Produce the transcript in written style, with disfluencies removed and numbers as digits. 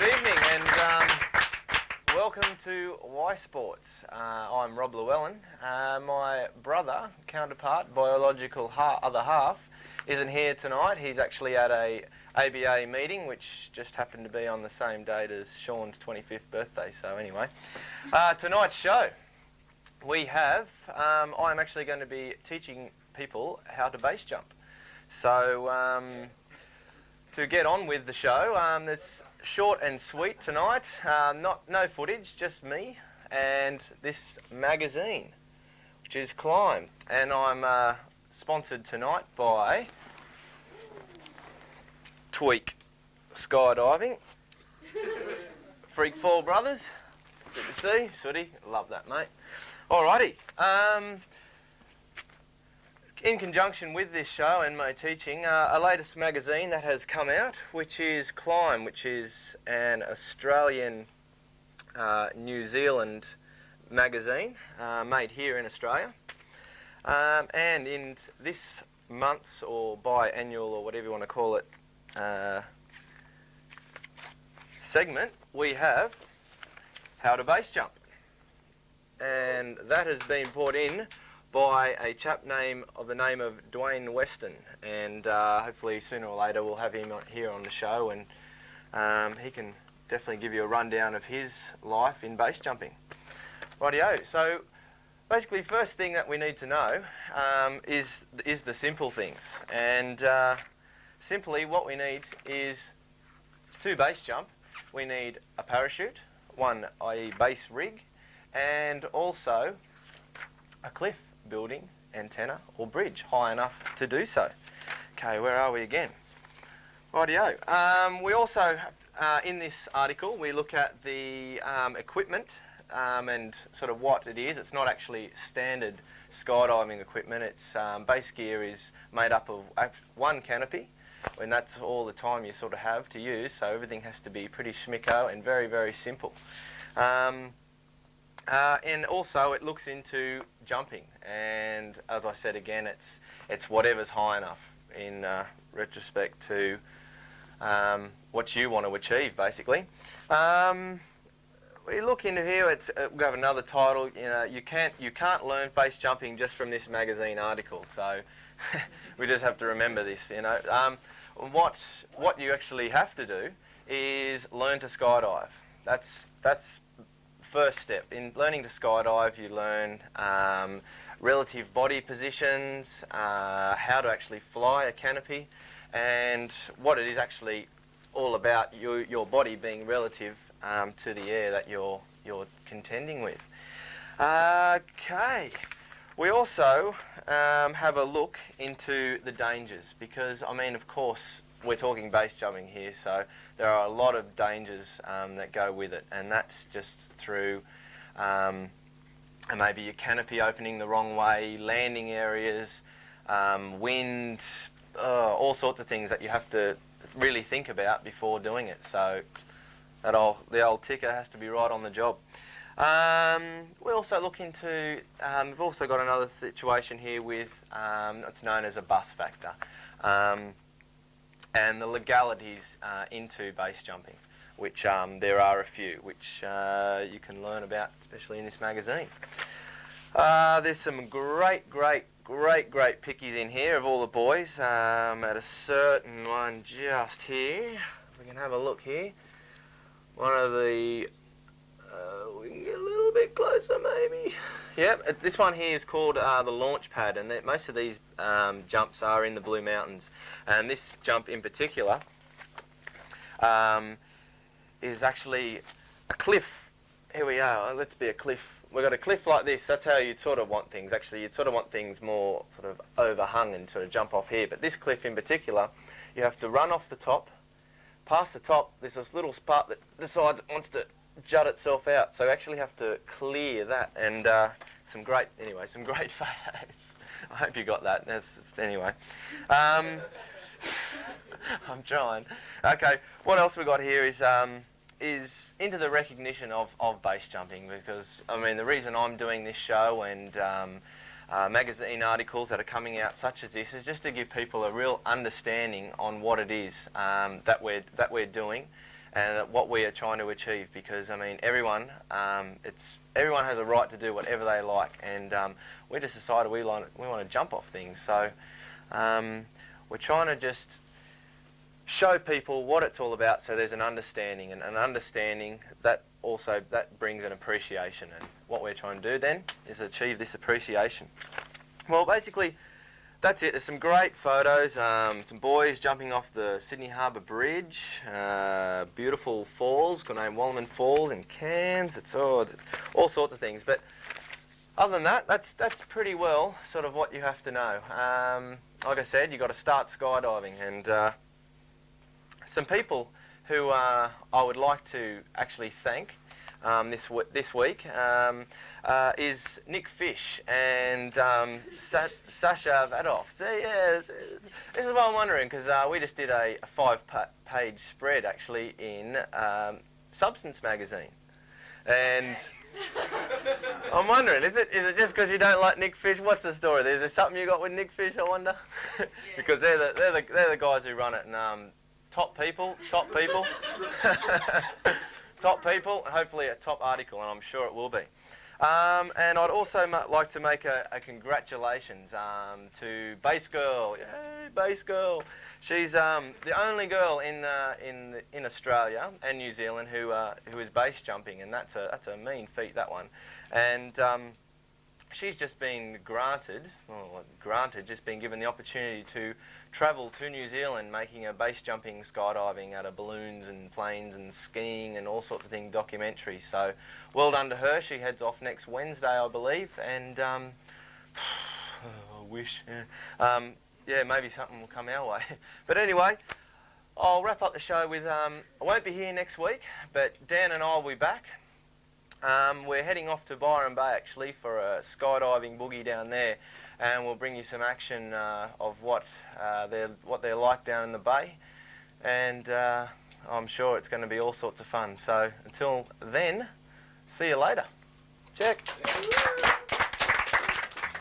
Good evening and welcome to Y Sports. I'm Rob Llewellyn. My brother, counterpart, biological other half, isn't here tonight. He's actually at a ABA meeting, which just happened to be on the same date as Sean's 25th birthday. So anyway, tonight's show, we have, I'm actually going to be teaching people how to base jump. So to get on with the show, it's short and sweet tonight. No footage, just me and this magazine, which is Climb. And I'm sponsored tonight by Tweak Skydiving, Freak Fall Brothers. It's good to see. Sooty, love that, mate. Alrighty. In conjunction with this show and my teaching, a latest magazine that has come out, which is Climb, which is an Australian, New Zealand magazine made here in Australia. And in this month's or biannual or whatever you want to call it segment, we have How to Base Jump. And that has been brought in by a chap of the name of Dwain Weston, and hopefully sooner or later we'll have him here on the show, and he can definitely give you a rundown of his life in base jumping. Rightio. So basically, first thing that we need to know is the simple things, and simply what we need is to base jump. We need a parachute, one i.e. base rig, and also a cliff building, antenna or bridge high enough to do so. Okay, where are we again? Rightio. We also, in this article, we look at the equipment and sort of what it is. It's not actually standard skydiving equipment. Its base gear is made up of one canopy, and that's all the time you sort of have to use, so everything has to be pretty schmicko and very, very simple. And also it looks into jumping, and as I said again, it's whatever's high enough in retrospect to what you want to achieve, basically. We look into here. We have another title. You know, you can't learn base jumping just from this magazine article. So we just have to remember this. You know, what you actually have to do is learn to skydive. That's first step. In learning to skydive, you learn relative body positions, how to actually fly a canopy, and what it is actually all about, your body being relative to the air that you're contending with. Okay. We also have a look into the dangers, because, I mean, of course, we're talking base jumping here, so there are a lot of dangers that go with it, and that's just through maybe your canopy opening the wrong way, landing areas, wind, all sorts of things that you have to really think about before doing it. So the old ticker has to be right on the job. We also look into, we've also got another situation here with what's known as a bus factor. And the legalities into base jumping, which there are a few, which you can learn about, especially in this magazine. There's some great pickies in here of all the boys. At a certain one just here, we can have a look here. One of the, we can get a little bit closer maybe. Yep, this one here is called the launch pad, and most of these jumps are in the Blue Mountains. And this jump in particular is actually a cliff. Here we are, let's be a cliff. We've got a cliff like this. That's how you'd sort of want things. Actually, you'd sort of want things more sort of overhung and sort of jump off here. But this cliff in particular, you have to run off the top. Past the top, there's this little spot that decides it wants to jut itself out. So you actually have to clear that. And some great photos. I hope you got that. Anyway. I'm trying. Okay, what else we got here is into the recognition of base jumping, because, I mean, the reason I'm doing this show and magazine articles that are coming out such as this is just to give people a real understanding on what it is that we're doing, and what we are trying to achieve, because I mean everyone has a right to do whatever they like, and we just decided we want to jump off things. So we're trying to just show people what it's all about, so there's an understanding, and an understanding that brings an appreciation. And what we're trying to do then is achieve this appreciation. Well, basically that's it. There's some great photos, some boys jumping off the Sydney Harbour Bridge, beautiful falls called Llewellyn Falls in Cairns. It's all sorts of things. But other than that, that's pretty well sort of what you have to know. Like I said, you've got to start skydiving, and some people who I would like to actually thank this week is Nick Fish and Sasha Vadov. So yeah, this is what I'm wondering, because we just did a 5-page spread actually in Substance magazine, and I'm wondering, is it just because you don't like Nick Fish? What's the story? Is there something you got with Nick Fish, I wonder? Because they're the guys who run it, and top people. Top people, and hopefully a top article, and I'm sure it will be. And I'd also like to make a congratulations to Bass Girl. Yay, Bass Girl! She's the only girl in Australia and New Zealand who is base jumping, and that's a mean feat, that one. And she's just been just been given the opportunity to travel to New Zealand, making a base jumping, skydiving out of balloons and planes and skiing and all sorts of things documentary. So well done to her. She heads off next Wednesday, I believe, and I wish, yeah, maybe something will come our way. But anyway, I'll wrap up the show with, I won't be here next week, but Dan and I will be back. We're heading off to Byron Bay actually for a skydiving boogie down there, and we'll bring you some action of what they're like down in the bay, and I'm sure it's going to be all sorts of fun. So until then, see you later. Check.